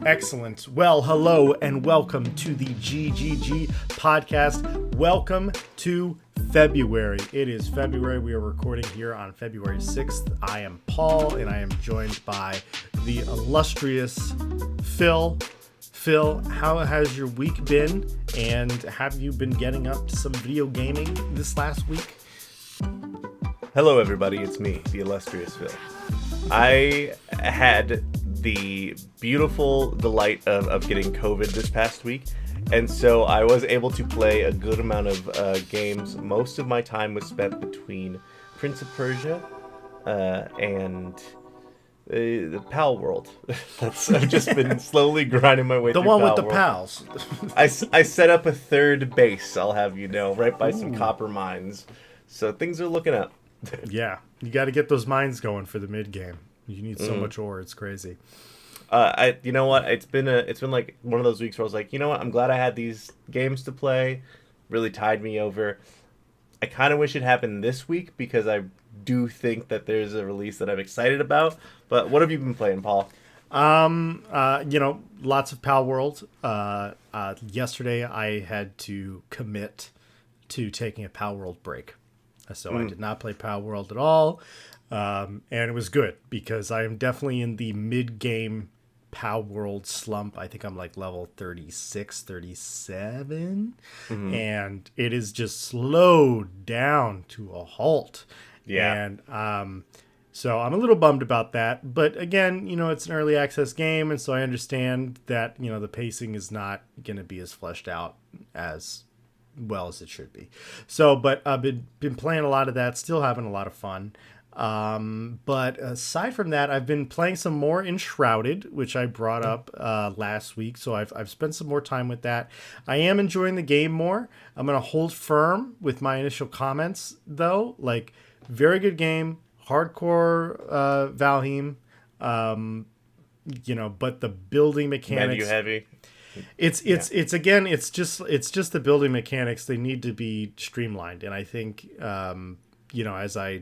Excellent. Well, hello and welcome to the GGG podcast. Welcome to February. It is February. We are recording here on February 6th. I am Paul and I am joined by the illustrious Phil. Phil, how has your week been? And have you been getting up to some video gaming this last week? Hello, everybody. It's me, the illustrious Phil. I had the beautiful delight of getting COVID this past week, and so I was able to play a good amount of games. Most of my time was spent between Prince of Persia and the Pal World. I've just been slowly grinding my way through The one with Pal the World. pals. I set up a third base, I'll have you know, right by some copper mines. So things are looking up. Yeah, you got to get those mines going for the mid game. You need so much ore; it's crazy. You know what? It's been like one of those weeks where I was like, you know what? I'm glad I had these games to play. Really tied me over. I kind of wish it happened this week because I do think that there's a release that I'm excited about. But what have you been playing, Paul? Lots of Pal World. Yesterday I had to commit to taking a Pal World break. So I did not play Pal World at all. And it was good because I am definitely in the mid-game Pal World slump. I think I'm like level 36, 37. And it is just slowed down to a halt. Yeah. And so I'm a little bummed about that. But again, it's an early access game. And so I understand that, the pacing is not going to be as fleshed out as well as it should be. So, but I've been playing a lot of that, still having a lot of fun. But aside from that, I've been playing some more Enshrouded, which I brought up last week. So I've spent some more time with that. I am enjoying the game more. I'm going to hold firm with my initial comments, though. Like, very good game, hardcore Valheim. But the building mechanics, Menu heavy. It's just the building mechanics. They need to be streamlined, and I think as I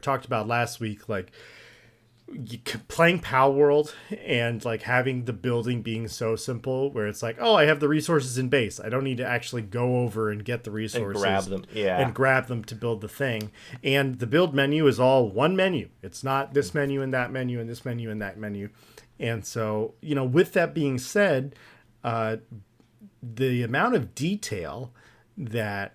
talked about last week, like playing Pal World and like having the building being so simple, where it's like, oh, I have the resources in base. I don't need to actually go over and get the resources and grab them to build the thing. And the build menu is all one menu. It's not this menu and that menu and this menu and that menu. And so, with that being said, the amount of detail that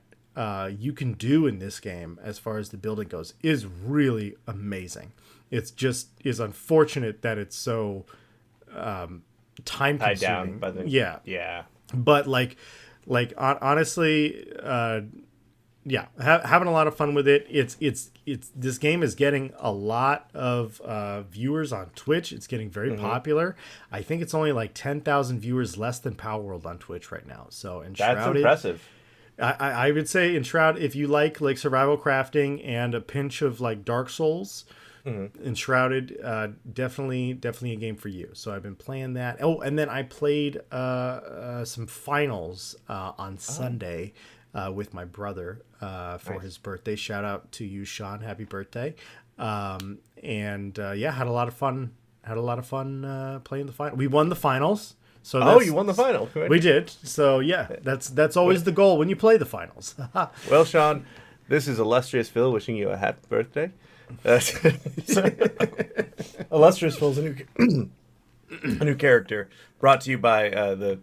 you can do in this game as far as the building goes is really amazing. It's just is unfortunate that it's so time consuming. Down by the yeah. But honestly, having a lot of fun with it. It's this game is getting a lot of viewers on Twitch. It's getting very popular. I think it's only like 10,000 viewers less than Power World on Twitch right now. So Enshrouded, that's impressive. I would say Enshrouded, if you like survival crafting and a pinch of like Dark Souls, Enshrouded, definitely a game for you. So I've been playing that. Oh, and then I played some finals on Sunday. With my brother for his birthday. Shout out to you, Sean. Happy birthday. Had a lot of fun. Playing the final. We won the finals. So you won the final. We did. So that's always the goal when you play the finals. Well, Sean, this is illustrious Phil wishing you a happy birthday. Illustrious Phil's a new character brought to you by the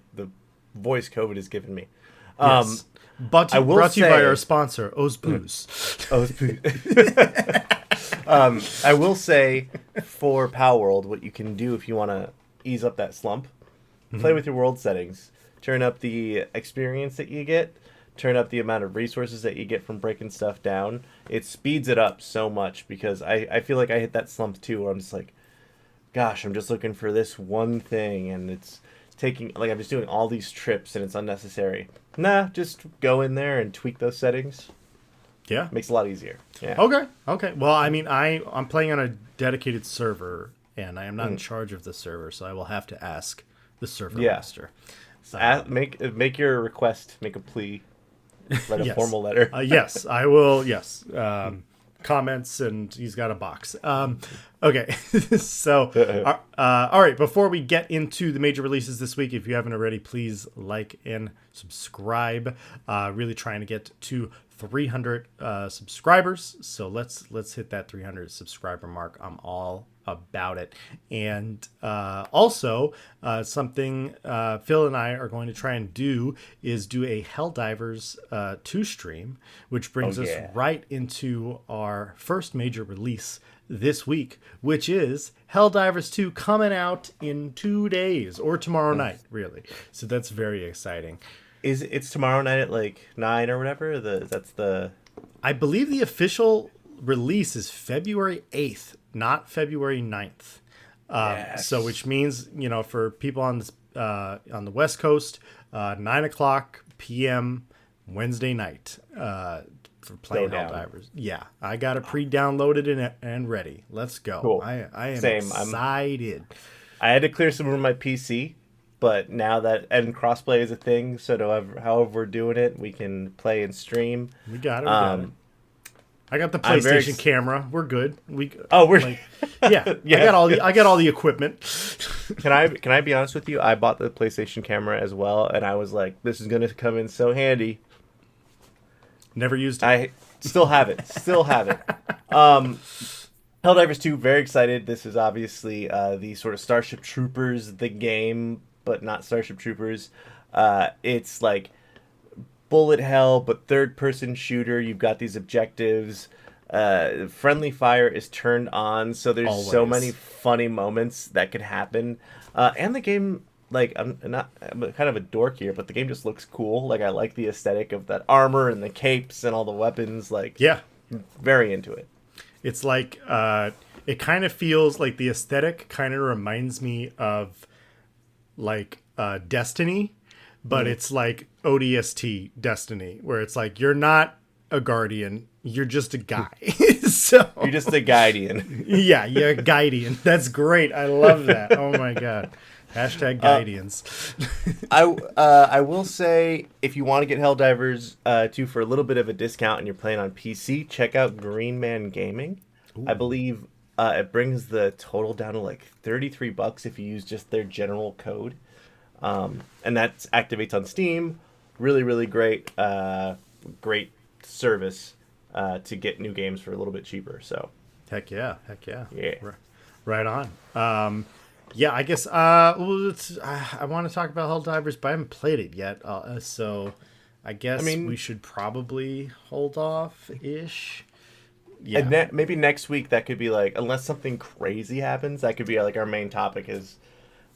voice COVID has given me. Yes. Brought to you by our sponsor, O's Booze. O's Booze. I will say for Pal World, what you can do if you want to ease up that slump, play with your world settings. Turn up the experience that you get. Turn up the amount of resources that you get from breaking stuff down. It speeds it up so much because I feel like I hit that slump too where I'm just like, gosh, I'm just looking for this one thing and it's taking, like, I'm just doing all these trips and it's unnecessary. Nah, just go in there and tweak those settings. Yeah. Makes it a lot easier. Yeah. Okay. Well, I mean, I'm playing on a dedicated server and I am not in charge of the server, so I will have to ask the server master. So, make your request, make a plea, write a formal letter. Yes, I will, yes. comments, and he's got a box. Okay, so all right. Before we get into the major releases this week, if you haven't already, please like and subscribe. Really trying to get to 300 subscribers. So let's hit that 300 subscriber mark. I'm all about it. And also something Phil and I are going to try and do is do a Helldivers 2 stream, which brings us right into our first major release this week, which is Helldivers 2 coming out in 2 days, or tomorrow night, really. So that's very exciting. It's tomorrow night at like 9 or whatever? I believe the official release is February 8th, not February 9th. Yes. So which means, for people on the West Coast, 9:00 p.m. Wednesday night for playing Helldivers. Yeah, I got it pre-downloaded and ready. Let's go. Cool. I am Same. excited. I had to clear some room on my PC, but now that crossplay is a thing, so however we're doing it, we can play and stream. We got it. I got the PlayStation camera. We're good. Yeah. I got all the equipment. Can I be honest with you? I bought the PlayStation camera as well, and I was like, this is gonna come in so handy. Never used it. I still have it. Helldivers 2, very excited. This is obviously the sort of Starship Troopers, the game, but not Starship Troopers. It's like bullet hell, but third-person shooter. You've got these objectives. Friendly fire is turned on, so there's so many funny moments that could happen. And the game, like, I'm kind of a dork here, but the game just looks cool. Like, I like the aesthetic of that armor and the capes and all the weapons. Like, yeah, very into it. It's like it kind of feels like the aesthetic kind of reminds me of like Destiny, but it's like ODST Destiny, where it's like you're not a guardian, you're just a guy. So you're just a guardian. Yeah, you're a guardian. That's great. I love that. Oh my god. Hashtag guardians. I will say, if you want to get Helldivers 2 for a little bit of a discount and you're playing on PC, check out Green Man Gaming. Ooh. I believe it brings the total down to like $33 if you use just their general code. And that activates on Steam. Really, really great service to get new games for a little bit cheaper. So, heck yeah. Yeah. Right on. Yeah, I guess I want to talk about Helldivers, but I haven't played it yet. So I guess we should probably hold off-ish. Yeah. And maybe next week that could be like, unless something crazy happens, that could be like our main topic is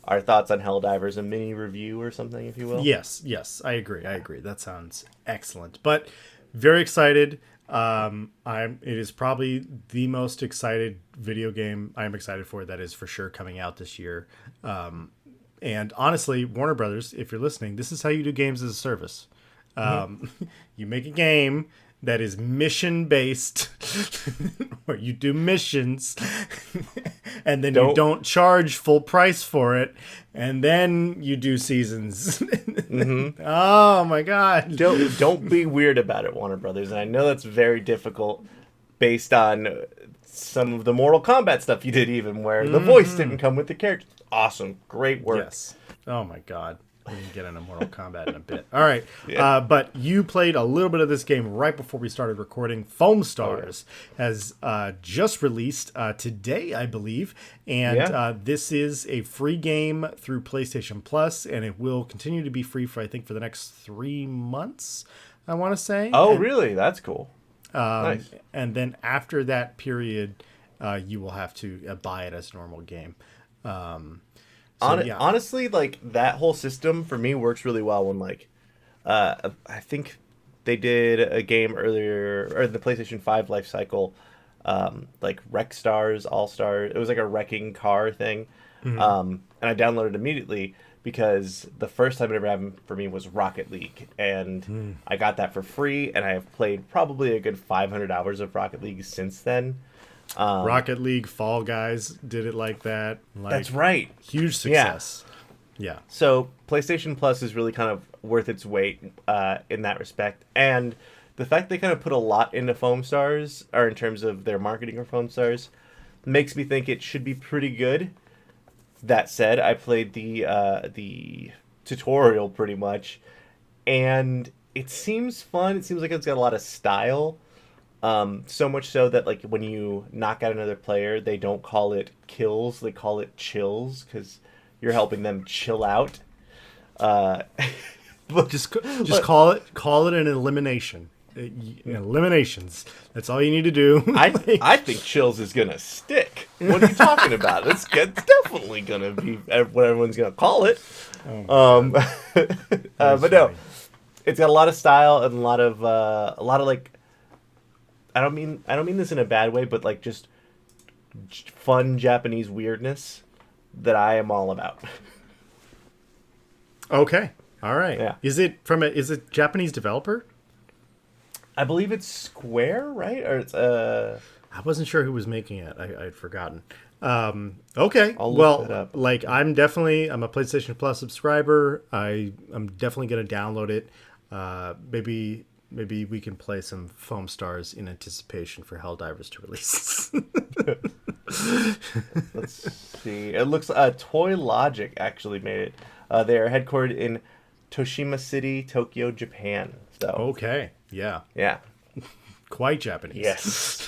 our thoughts on Helldivers, a mini review or something, if you will. Yes, I agree. That sounds excellent. But very excited. It is probably the most excited video game I'm excited for that is for sure coming out this year. And honestly, Warner Brothers, if you're listening, this is how you do games as a service. You make a game that is mission based, where you do missions, and then you don't charge full price for it, and then you do seasons. Oh my god! Don't be weird about it, Warner Brothers. And I know that's very difficult, based on some of the Mortal Kombat stuff you did, even where the voice didn't come with the character. Awesome, great work. Yes. Oh my god. We can get into Mortal Kombat in a bit. All right. Yeah. But you played a little bit of this game right before we started recording. Foamstars has just released today, I believe. And this is a free game through PlayStation Plus, and it will continue to be free for the next 3 months, I want to say. Oh, really? That's cool. Nice. And then after that period, you will have to buy it as a normal game. Honestly, like, that whole system for me works really well when, like, I think they did a game earlier, or the PlayStation 5 life cycle, like Wreck Stars, All Stars. It was like a wrecking car thing. And I downloaded it immediately because the first time it ever happened for me was Rocket League. And I got that for free, and I have played probably a good 500 hours of Rocket League since then. Rocket League, Fall Guys did it like that. That's right. Huge success. Yeah. So PlayStation Plus is really kind of worth its weight in that respect. And the fact they kind of put a lot into Foamstars, or in terms of their marketing for Foamstars, makes me think it should be pretty good. That said, I played the tutorial pretty much, and it seems fun. It seems like it's got a lot of style. So much so that like when you knock out another player, they don't call it kills; they call it chills because you're helping them chill out. Just call it an elimination. Eliminations. That's all you need to do. I think chills is gonna stick. What are you talking about? It's definitely gonna be what everyone's gonna call it. But no, it's got a lot of style and a lot of like. I don't mean this in a bad way, but like just fun Japanese weirdness that I am all about. Okay. All right. Yeah. Is it Japanese developer? I believe it's Square, right? Or it's I wasn't sure who was making it. I'd forgotten. Okay. I'll look that up. Like I'm a PlayStation Plus subscriber. I'm definitely gonna download it. Maybe we can play some Foamstars in anticipation for Helldivers to release. Let's see. It looks Toy Logic actually made it. They are headquartered in Toshima City, Tokyo, Japan. So okay. Yeah. Yeah. Quite Japanese. Yes.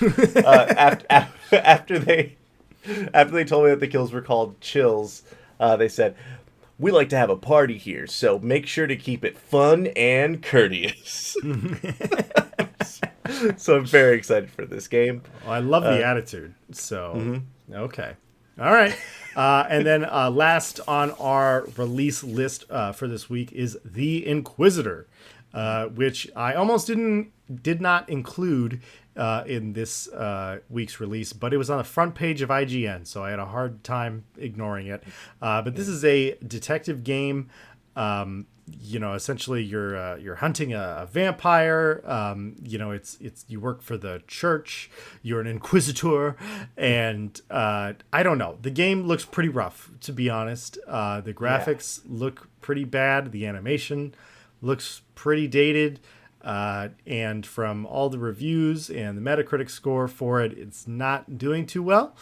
After they told me that the kills were called chills, they said, "We like to have a party here, so make sure to keep it fun and courteous." So I'm very excited for this game. I love the attitude. So, okay. All right. And then last on our release list for this week is The Inquisitor, which I almost did not include in this week's release, but it was on the front page of IGN, so I had a hard time ignoring it. But this is a detective game. Essentially you're hunting a vampire. It's you work for the church. You're an Inquisitor, and I don't know. The game looks pretty rough, to be honest. The graphics look pretty bad. The animation looks pretty dated. And from all the reviews and the Metacritic score for it, it's not doing too well.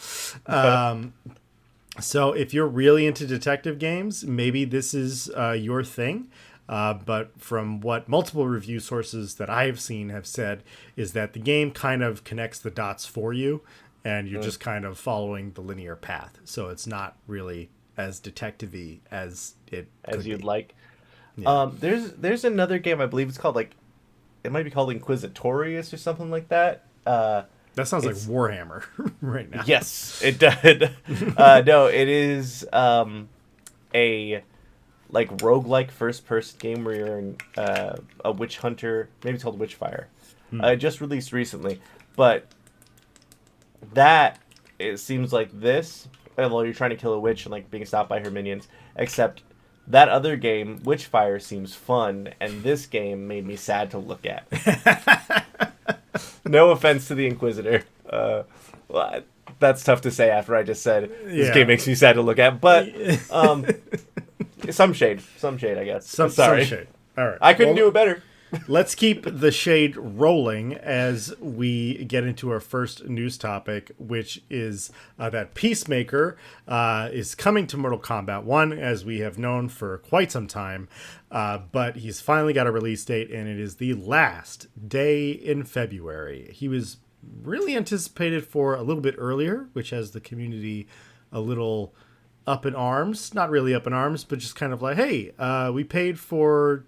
So if you're really into detective games, maybe this is your thing. But from what multiple review sources that I have seen have said is that the game kind of connects the dots for you, and you're just kind of following the linear path. So it's not really as detective-y as you'd be. like. Yeah. There's another game, I believe it's called it might be called Inquisitorious or something like that. That sounds like Warhammer right now. Yes, it did. No, it is a roguelike first-person game where you're a witch hunter. Maybe it's called Witchfire. Just released recently, but it seems like this. Although you're trying to kill a witch and being stopped by her minions, except that other game, Witchfire, seems fun, and this game made me sad to look at. No offense to the Inquisitor. Well, that's tough to say after I just said this game makes me sad to look at, but some shade, I guess. Some shade. All right. I couldn't do it better. Let's keep the shade rolling as we get into our first news topic, which is that Peacemaker is coming to Mortal Kombat 1, as we have known for quite some time. But he's finally got a release date, and it is the last day in February. He was really anticipated for a little bit earlier, which has the community a little up in arms. Not really up in arms, but just kind of like, hey, we paid for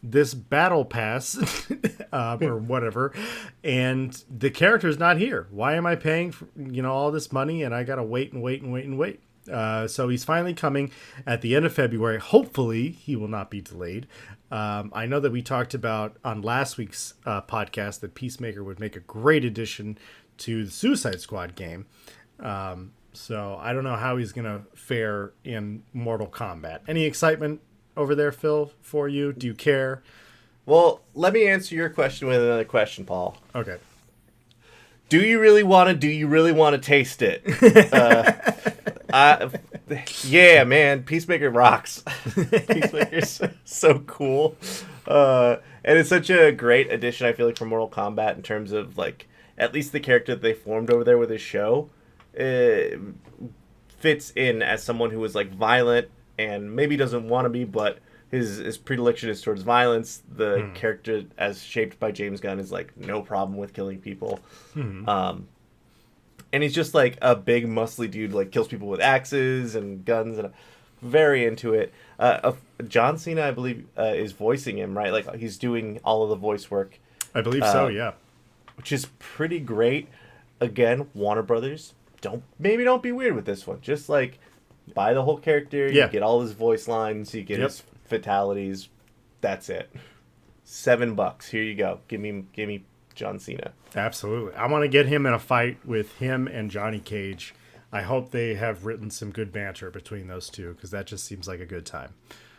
this battle pass or whatever, and the character's not here. Why am I paying for, all this money, and I gotta wait. So he's finally coming at the end of February. Hopefully he will not be delayed. I know that we talked about on last week's podcast that Peacemaker would make a great addition to the Suicide Squad game. So I don't know how he's gonna fare in Mortal Kombat. Any excitement over there, Phil, for you? Do you care? Well, let me answer your question with another question, Paul. Okay. Do you really want to taste it? Yeah, man, Peacemaker rocks. Peacemaker's so cool. And it's such a great addition, I feel like, for Mortal Kombat in terms of, like, at least the character that they formed over there with his show fits in as someone who is, like, violent and maybe doesn't want to be, but his predilection is towards violence. The character, as shaped by James Gunn, is, like, no problem with killing people. And he's just, like, a big, muscly dude, like, kills people with axes and guns, and very into it. John Cena, I believe, is voicing him, right? Like, he's doing all of the voice work. I believe so, yeah. Which is pretty great. Again, Warner Brothers, don't be weird with this one. Just, like, buy the whole character, you get all his voice lines, you get his fatalities. That's it. $7. Here you go. Give me John Cena. Absolutely. I want to get him in a fight with him and Johnny Cage. I hope they have written some good banter between those two, because that just seems like a good time.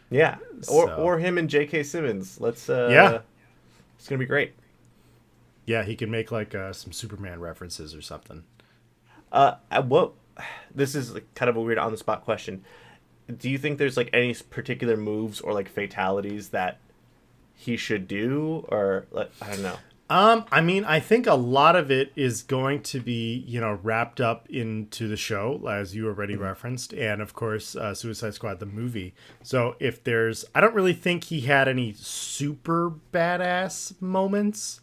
Yeah. Or him and J.K. Simmons. It's gonna be great. Yeah, he can make like some Superman references or something. This is like kind of a weird on the spot question. Do you think there's like any particular moves or like fatalities that he should do, or like, I don't know? I mean, I think a lot of it is going to be, wrapped up into the show, as you already referenced, and of course, Suicide Squad, the movie. So I don't really think he had any super badass moments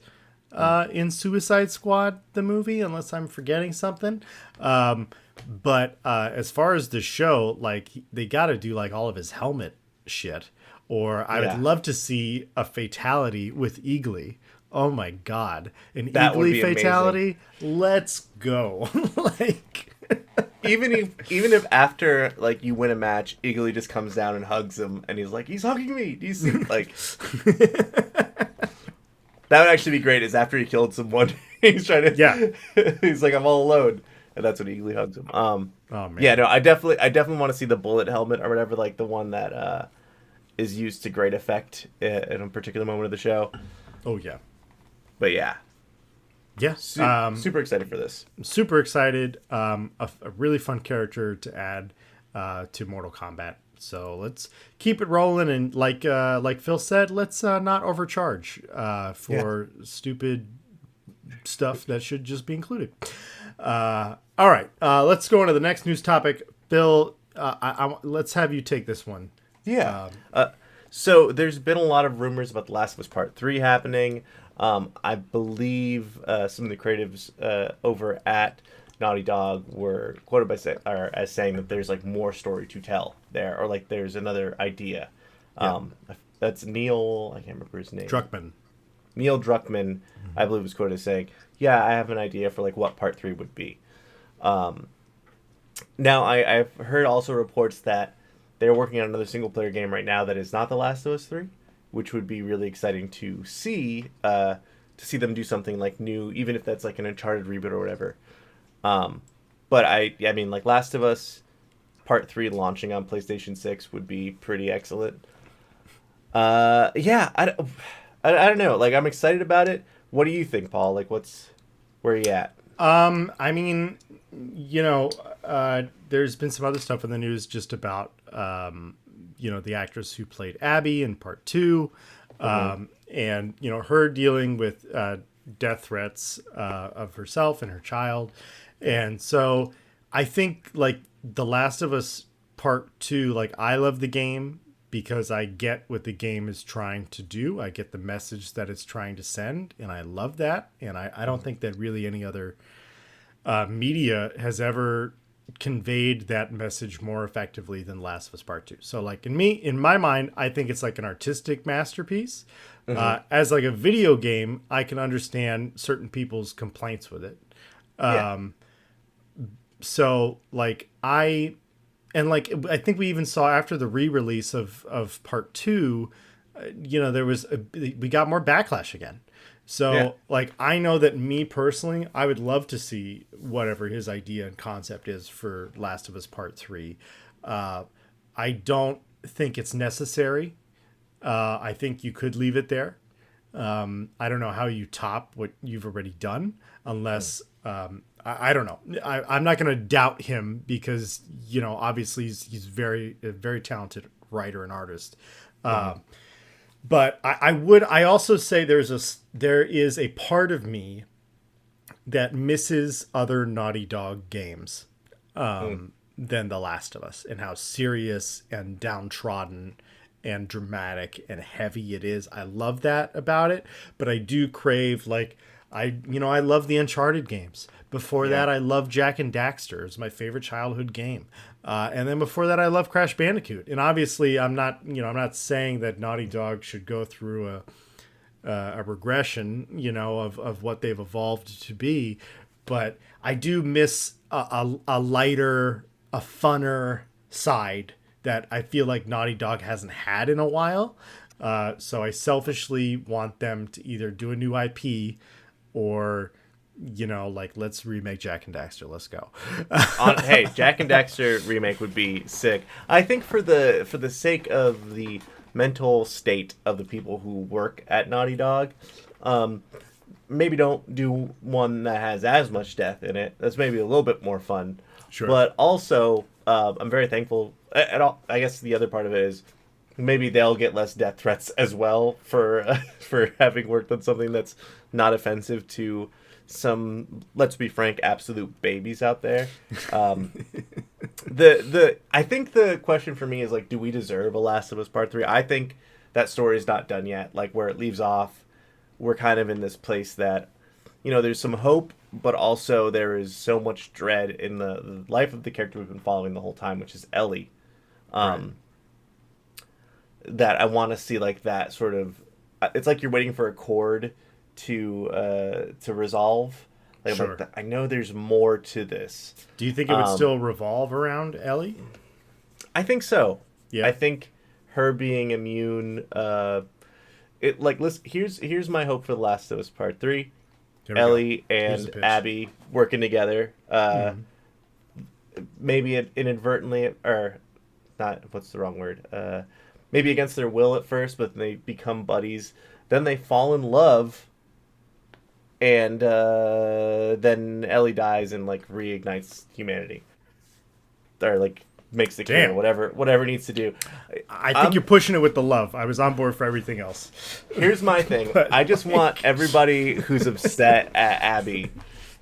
in Suicide Squad, the movie, unless I'm forgetting something. But as far as the show, like, they got to do like all of his helmet shit, or I would love to see a fatality with Eagly. Oh my God. An Eagly fatality? Amazing. Let's go. Like, even if after like you win a match, Eagly just comes down and hugs him and he's like, he's hugging me. Do you see? Like, that would actually be great, is after he killed someone, he's trying to he's like, I'm all alone. And that's when Eagly hugs him. Oh man. Yeah, no, I definitely want to see the bullet helmet or whatever, like the one that is used to great effect in a particular moment of the show. Oh yeah. But yeah. Super excited for this. Super excited. A really fun character to add to Mortal Kombat. So let's keep it rolling, and like Phil said, let's not overcharge for stupid stuff that should just be included. All right, let's go on to the next news topic. Phil, let's have you take this one. Yeah. So there's been a lot of rumors about The Last of Us Part 3 happening. I believe some of the creatives over at Naughty Dog were quoted as saying that there's like more story to tell there, or like there's another idea. That's Neil, I can't remember his name. Neil Druckmann, I believe, was quoted as saying, "Yeah, I have an idea for like what Part 3 would be." Now I've heard also reports that they're working on another single player game right now that is not The Last of Us 3. Which would be really exciting to see them do something like new, even if that's like an Uncharted reboot or whatever. But I mean, like Last of Us Part 3 launching on PlayStation 6 would be pretty excellent. I don't know. Like, I'm excited about it. What do you think, Paul? Like, where are you at? I mean, there's been some other stuff in the news just about the actress who played Abby in Part 2, and her dealing with death threats of herself and her child. And so I think like The Last of Us Part 2, like, I love the game because I get what the game is trying to do. I get the message that it's trying to send, and I love that. And I don't think that really any other media has ever conveyed that message more effectively than Last of Us Part 2. So like in my mind, I think it's like an artistic masterpiece. As like a video game, I can understand certain people's complaints with it. So like I think we even saw after the re-release of Part 2, we got more backlash again. So, like, I know that me personally, I would love to see whatever his idea and concept is for Last of Us Part 3. I don't think it's necessary. I think you could leave it there. I don't know how you top what you've already done, unless, I don't know. I'm not going to doubt him because, obviously he's a very talented writer and artist. But I also say there is a part of me that misses other Naughty Dog games than The Last of Us, and how serious and downtrodden and dramatic and heavy it is. I love that about it, but I do crave, like, I love the Uncharted games. Before that, I love Jack and Daxter. It's my favorite childhood game. And then before that, I love Crash Bandicoot. And obviously, I'm not saying that Naughty Dog should go through a regression, of what they've evolved to be. But I do miss a lighter, a funner side that I feel like Naughty Dog hasn't had in a while. So I selfishly want them to either do a new IP or, like, let's remake Jack and Daxter. Let's go. Hey, Jack and Daxter remake would be sick. I think for the sake of the mental state of the people who work at Naughty Dog, maybe don't do one that has as much death in it. That's maybe a little bit more fun. Sure. But also, I'm very thankful. I guess the other part of it is maybe they'll get less death threats as well for having worked on something that's not offensive to some, let's be frank, absolute babies out there. I think the question for me is, like, do we deserve a Last of Us Part 3? I think that story is not done yet. Like, where it leaves off, we're kind of in this place that, there's some hope, but also there is so much dread in the life of the character we've been following the whole time, which is Ellie. Right. That I want to see, like, that sort of, it's like you're waiting for a chord to resolve. Like, sure. I know there's more to this. Do you think it would still revolve around Ellie? I think so. Yeah. I think her being immune. Here's my hope for The Last of Us Part 3. Ellie and Abby working together. Maybe inadvertently, or not. What's the wrong word? Maybe against their will at first, but they become buddies. Then they fall in love, and then Ellie dies and, like, reignites humanity, or, like, makes the cure, whatever it needs to do. I think you're pushing it with the love. I was on board for everything else. Here's my thing. I just want everybody who's upset at Abby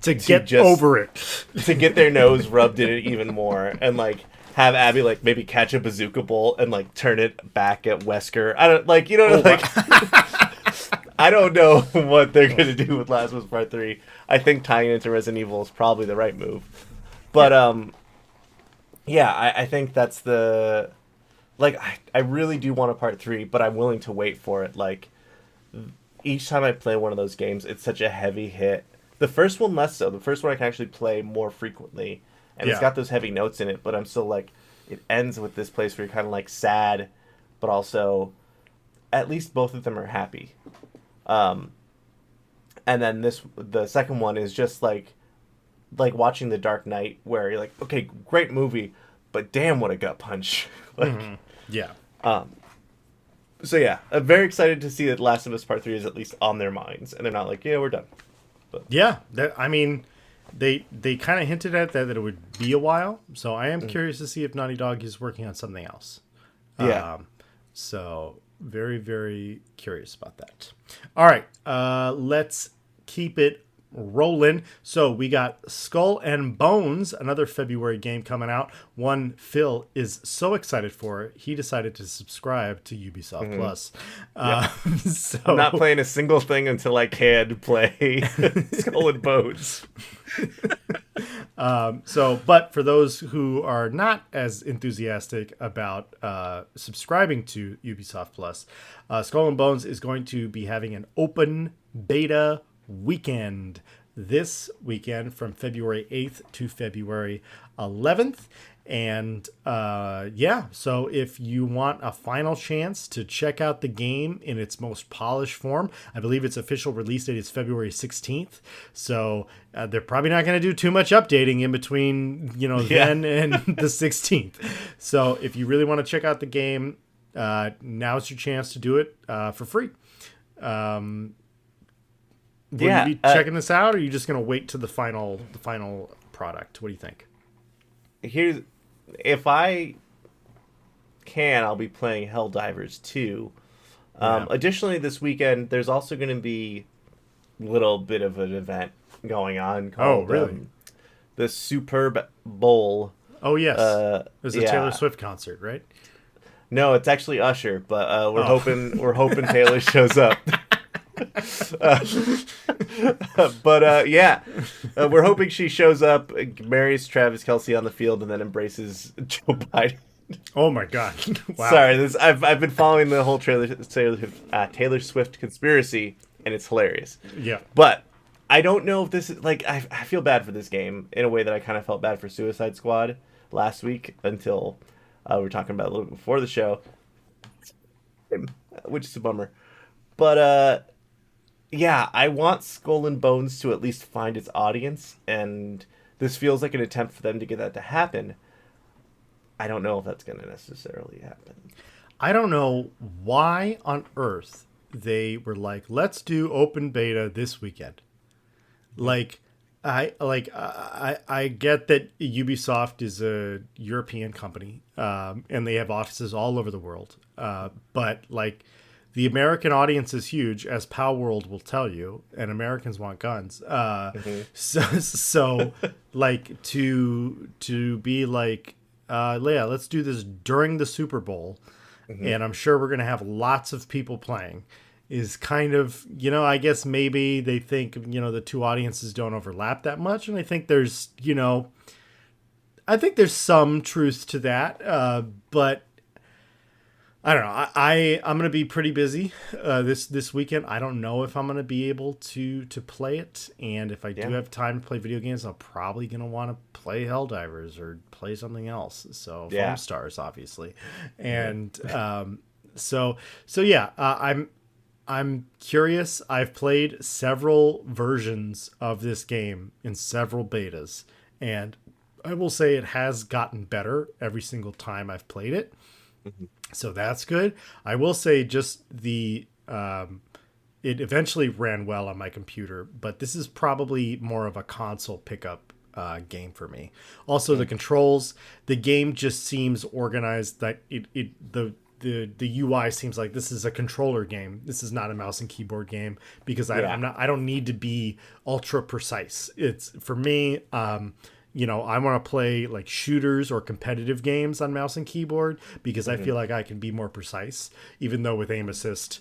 to get over it, to get their nose rubbed in it even more, and, like, have Abby, like, maybe catch a bazooka bolt and, like, turn it back at Wesker. I don't, like, I don't know what they're going to do with Last of Us Part 3. I think tying it into Resident Evil is probably the right move. But, I think that's the... Like, I really do want a Part 3, but I'm willing to wait for it. Like, each time I play one of those games, it's such a heavy hit. The first one less so. The first one I can actually play more frequently. And it's got those heavy notes in it, but I'm still, like, it ends with this place where you're kind of, like, sad, but also, at least both of them are happy. And then the second one is just like watching The Dark Knight, where you're like, okay, great movie, but damn, what a gut punch. Like, yeah. So yeah, I'm very excited to see that Last of Us Part 3 is at least on their minds, and they're not like, yeah, we're done. But. Yeah, I mean, they kind of hinted at that it would be a while, so I am curious to see if Naughty Dog is working on something else. Yeah. So very, very curious about that. All right, let's keep it rolling. So we got Skull and Bones, another February game coming out. One Phil is so excited for. He decided to subscribe to Ubisoft Plus. So I'm not playing a single thing until I can play Skull and Bones. But for those who are not as enthusiastic about subscribing to Ubisoft Plus, Skull and Bones is going to be having an open beta weekend this weekend from February 8th to February 11th. And so if you want a final chance to check out the game in its most polished form, I believe its official release date is February 16th. So they're probably not going to do too much updating in between, then and the 16th. So if you really want to check out the game, now's your chance to do it for free. Will you be checking this out, or are you just going to wait to the final product? What do you think? If I can, I'll be playing Helldivers 2. Yeah. Additionally, this weekend there's also going to be a little bit of an event going on Oh, called really? the Superb Bowl. Oh, yes. It was a Taylor Yeah. Swift concert, right? No, it's actually Usher, but Oh. we're hoping Taylor shows up. Uh, but we're hoping she shows up, marries Travis Kelce on the field, and then embraces Joe Biden. Oh my God! Wow. Sorry, I've been following the whole Taylor Swift conspiracy, and it's hilarious. Yeah. But I don't know if this is like I feel bad for this game in a way that I kind of felt bad for Suicide Squad last week until we were talking about it a little bit before the show, which is a bummer. But yeah, I want Skull and Bones to at least find its audience, and this feels like an attempt for them to get that to happen. I don't know if that's going to necessarily happen. I don't know why on earth they were like, let's do open beta this weekend. Like, I get that Ubisoft is a European company, and they have offices all over the world. But like, the American audience is huge, as Pow World will tell you, and Americans want guns. So like to be like, yeah, let's do this during the Super Bowl, and I'm sure we're gonna have lots of people playing. Is kind of, I guess maybe they think, the two audiences don't overlap that much. And I think there's, I think there's some truth to that. But I don't know. I'm going to be pretty busy this weekend. I don't know if I'm going to be able to play it. And if I do have time to play video games, I'm probably going to want to play Helldivers or play something else. So Foamstars, obviously. And so yeah, I'm curious. I've played several versions of this game in several betas, and I will say it has gotten better every single time I've played it. So that's good. I will say just it eventually ran well on my computer, but this is probably more of a console pickup game for me. Also, the controls, the game just seems organized that the UI seems like this is a controller game. This is not a mouse and keyboard game because I don't need to be ultra precise. It's for me, I want to play like shooters or competitive games on mouse and keyboard because I feel like I can be more precise, even though with aim assist,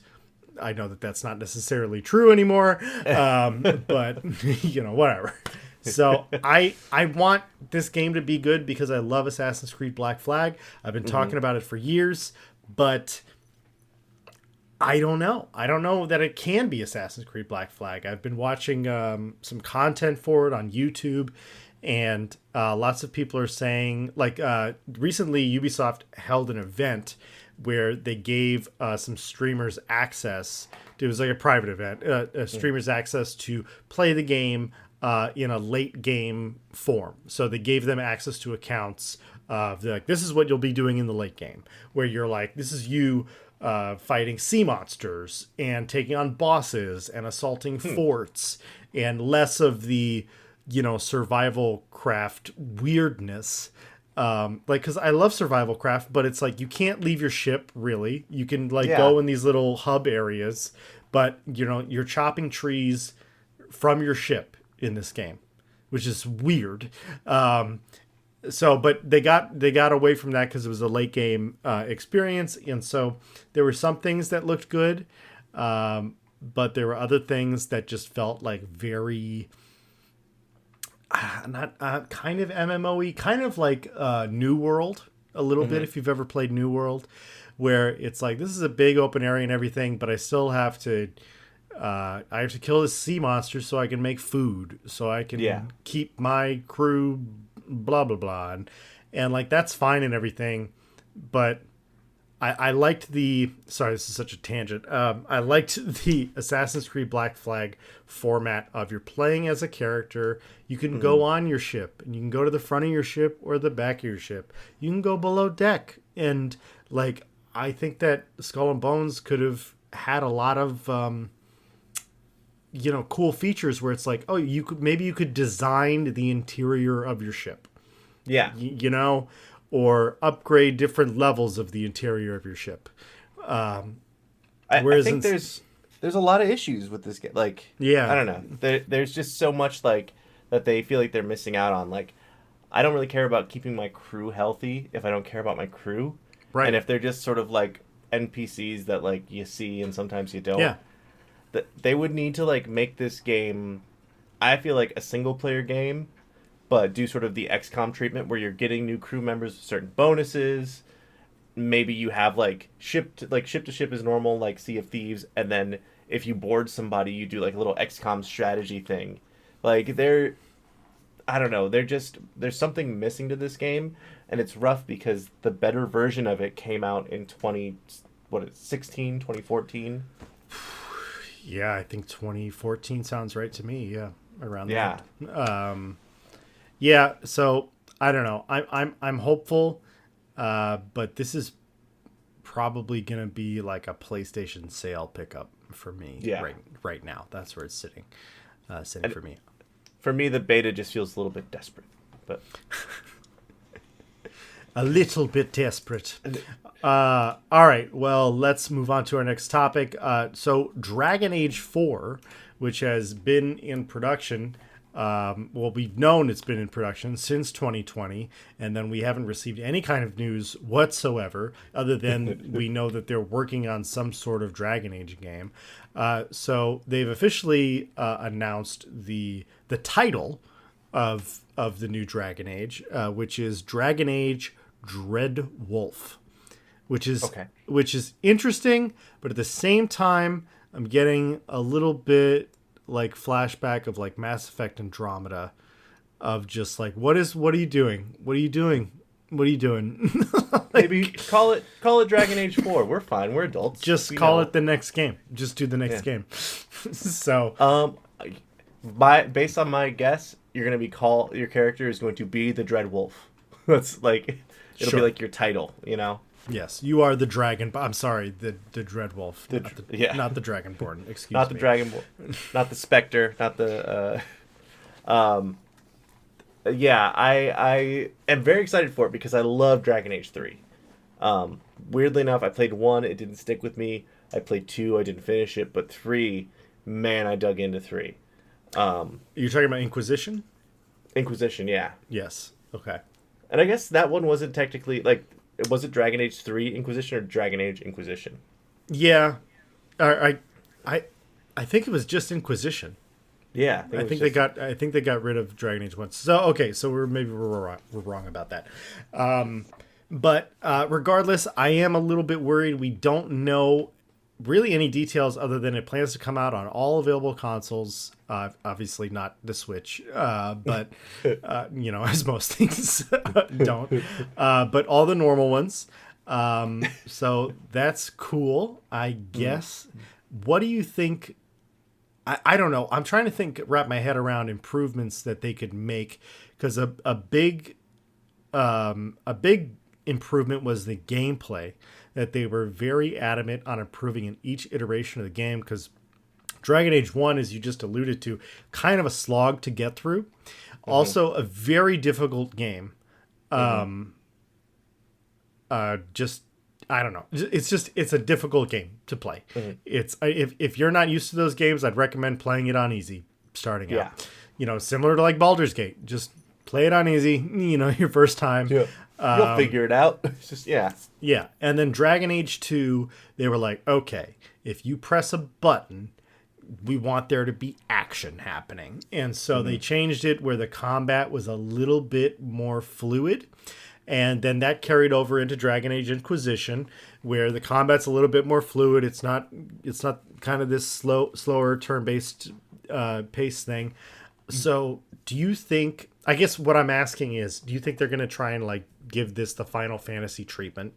I know that that's not necessarily true anymore. But whatever. So I want this game to be good because I love Assassin's Creed Black Flag. I've been talking about it for years. But I don't know. I don't know that it can be Assassin's Creed Black Flag. I've been watching some content for it on YouTube, and lots of people are saying, like, recently Ubisoft held an event where they gave some streamers access. It was like a private event, streamers access to play the game in a late game form. So they gave them access to accounts. They're like, this is what you'll be doing in the late game, where you're like, this is you fighting sea monsters and taking on bosses and assaulting forts, and less of the survival craft weirdness. Because I love survival craft, but it's like you can't leave your ship really. You can go in these little hub areas, but you're chopping trees from your ship in this game, which is weird. So, but they got away from that because it was a late game experience, and so there were some things that looked good, but there were other things that just felt like very not kind of MMO-y, kind of like New World a little bit. If you've ever played New World, where it's like this is a big open area and everything, but I still have to. I have to kill this sea monster so I can make food, so I can keep my crew. Blah blah blah, and like that's fine and everything, but I liked the sorry, this is such a tangent. I liked the Assassin's Creed Black Flag format of you're playing as a character. You can go on your ship and you can go to the front of your ship or the back of your ship. You can go below deck, and like I think that Skull and Bones could have had a lot of cool features where it's like, oh, you could design the interior of your ship. Yeah. Or upgrade different levels of the interior of your ship. I think there's a lot of issues with this game. Like, Yeah. I don't know. There's just so much like that they feel like they're missing out on. Like, I don't really care about keeping my crew healthy if I don't care about my crew. Right. And if they're just sort of like NPCs that like you see and sometimes you don't. Yeah. That they would need to like make this game, I feel like a single player game, but do sort of the XCOM treatment where you're getting new crew members with certain bonuses. Maybe you have like ship to ship is normal, like Sea of Thieves, and then if you board somebody, you do like a little XCOM strategy thing. Like I don't know, there's something missing to this game, and it's rough because the better version of it came out in 2014. Yeah, I think 2014 sounds right to me. Yeah, around Yeah. that. Yeah. So I don't know. I'm hopeful, but this is probably gonna be like a PlayStation sale pickup for me. Yeah. Right now. That's where it's sitting for me. For me, the beta just feels a little bit desperate, but A little bit desperate. All right. Well, let's move on to our next topic. So, Dragon Age 4, which has been in production, we've known it's been in production since 2020, and then we haven't received any kind of news whatsoever, other than we know that they're working on some sort of Dragon Age game. So, they've officially announced the title of the new Dragon Age, which is Dragon Age Dreadwolf, which is interesting, but at the same time, I'm getting a little bit like flashback of like Mass Effect Andromeda, of just like what are you doing? What are you doing? What are you doing? Like, maybe call it Dragon Age 4. We're fine. We're adults. Just call it the next game. Just do the next game. So based on my guess, your character is going to be the Dreadwolf. That's like it'll be like your title, you know. Yes, you are the dragon. I'm sorry, the Dreadwolf, not the Dragonborn. Excuse me. Not the Dragonborn, not the Spectre, not the. Yeah, I am very excited for it because I love Dragon Age 3. Weirdly enough, I played 1, it didn't stick with me. I played 2, I didn't finish it, but 3, man, I dug into 3. You're talking about Inquisition? Inquisition, yeah. Yes. Okay. And I guess that one wasn't technically like, was it Dragon Age 3 Inquisition or Dragon Age Inquisition? Yeah, I think it was just Inquisition. Yeah, I think they got rid of Dragon Age once. So okay, so we're wrong about that. But regardless, I am a little bit worried. We don't know really any details other than it plans to come out on all available consoles. Obviously not the Switch, but as most things don't. But all the normal ones. So that's cool, I guess. What do you think? I don't know. I'm trying to wrap my head around improvements that they could make, because a big improvement was the gameplay, that they were very adamant on improving in each iteration of the game, because Dragon Age 1, as you just alluded to, kind of a slog to get through. Also a very difficult game. I don't know. It's a difficult game to play. It's if you're not used to those games, I'd recommend playing it on easy starting out. Similar to like Baldur's Gate, just play it on easy. Your first time. Yeah. You'll figure it out. It's just Yeah, and then Dragon Age 2, they were like, okay, if you press a button, we want there to be action happening, and so they changed it where the combat was a little bit more fluid. And then that carried over into Dragon Age Inquisition, where the combat's a little bit more fluid. It's not kind of this slower turn-based pace thing. So do you think, I guess what I'm asking is, do you think they're going to try and like give this the Final Fantasy treatment,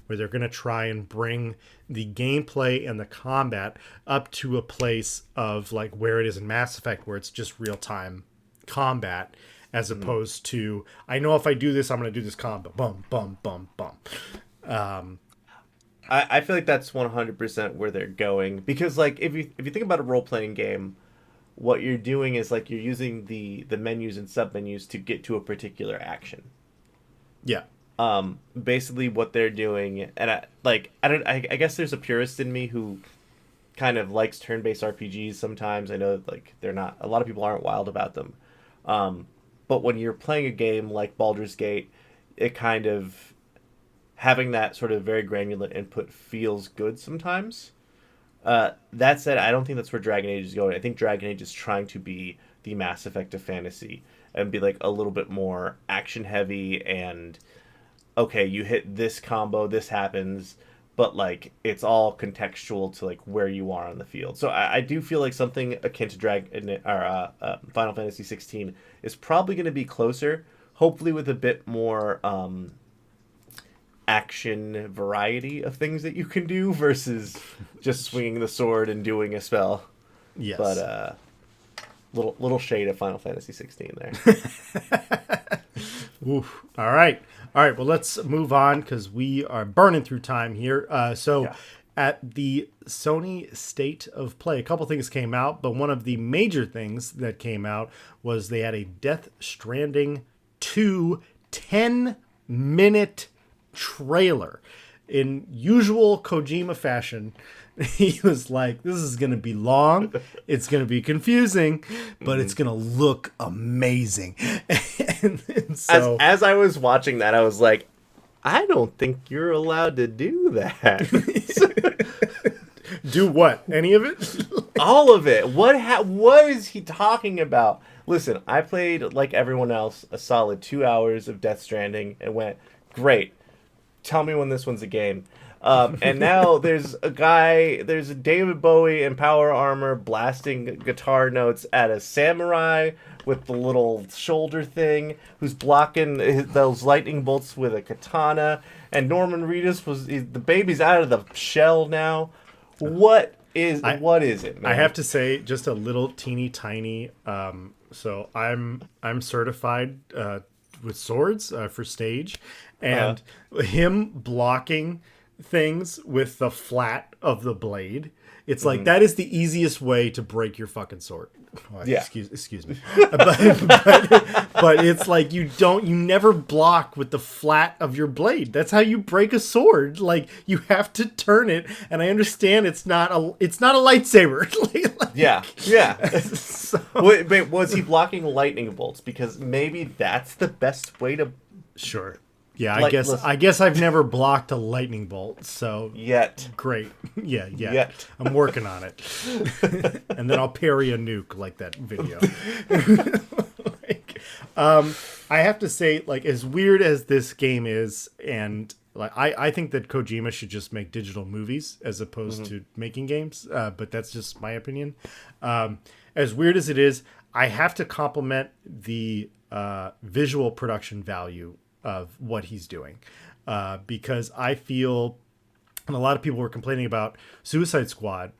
where they're going to try and bring the gameplay and the combat up to a place of like where it is in Mass Effect, where it's just real-time combat, as opposed to, I know if I do this, I'm going to do this combo. Bum, bum, bum, bum. I feel like that's 100% where they're going. Because, like, if you think about a role-playing game, what you're doing is, like, you're using the menus and sub-menus to get to a particular action. Yeah. Basically what they're doing, and I guess there's a purist in me who kind of likes turn-based RPGs sometimes. I know that, like, they're not, a lot of people aren't wild about them. But when you're playing a game like Baldur's Gate, it kind of, having that sort of very granular input feels good sometimes. That said, I don't think that's where Dragon Age is going. I think Dragon Age is trying to be the Mass Effect of fantasy and be like a little bit more action heavy and, okay, you hit this combo, this happens, but like it's all contextual to like where you are on the field. So I do feel like something akin to Final Fantasy 16 is probably going to be closer, hopefully with a bit more action variety of things that you can do versus just swinging the sword and doing a spell. Yes. But little shade of Final Fantasy 16 there. Oof. All right. Well, let's move on because we are burning through time here. At the Sony State of Play, a couple things came out, but one of the major things that came out was they had a Death Stranding 2 10-minute trailer. In usual Kojima fashion, he was like, this is going to be long, it's going to be confusing, but it's going to look amazing. and so, as I was watching that, I was like, I don't think you're allowed to do that. Do what? Any of it? All of it. What is he talking about? Listen, I played, like everyone else, a solid 2 hours of Death Stranding and went, great. Tell me when this one's a game. And now there's a David Bowie in power armor blasting guitar notes at a samurai with the little shoulder thing who's blocking those lightning bolts with a katana. And Norman Reedus the baby's out of the shell now. What is it, man? I have to say, just a little teeny tiny. So I'm certified with swords for stage, and him blocking things with the flat of the blade, it's like that is the easiest way to break your fucking sword. Oh, yeah. Excuse me. but it's like you never block with the flat of your blade. That's how you break a sword. Like, you have to turn it, and I understand it's not a lightsaber. Yeah. So, Wait, was he blocking lightning bolts? Because maybe that's the best way to. Sure. Yeah, I guess I've never blocked a lightning bolt, so yet. Great. Yeah. I'm working on it. And then I'll parry a nuke like that video. I have to say, like, as weird as this game is, and like I think that Kojima should just make digital movies as opposed to making games, but that's just my opinion. As weird as it is, I have to compliment the visual production value of what he's doing, because I feel, and a lot of people were complaining about Suicide Squad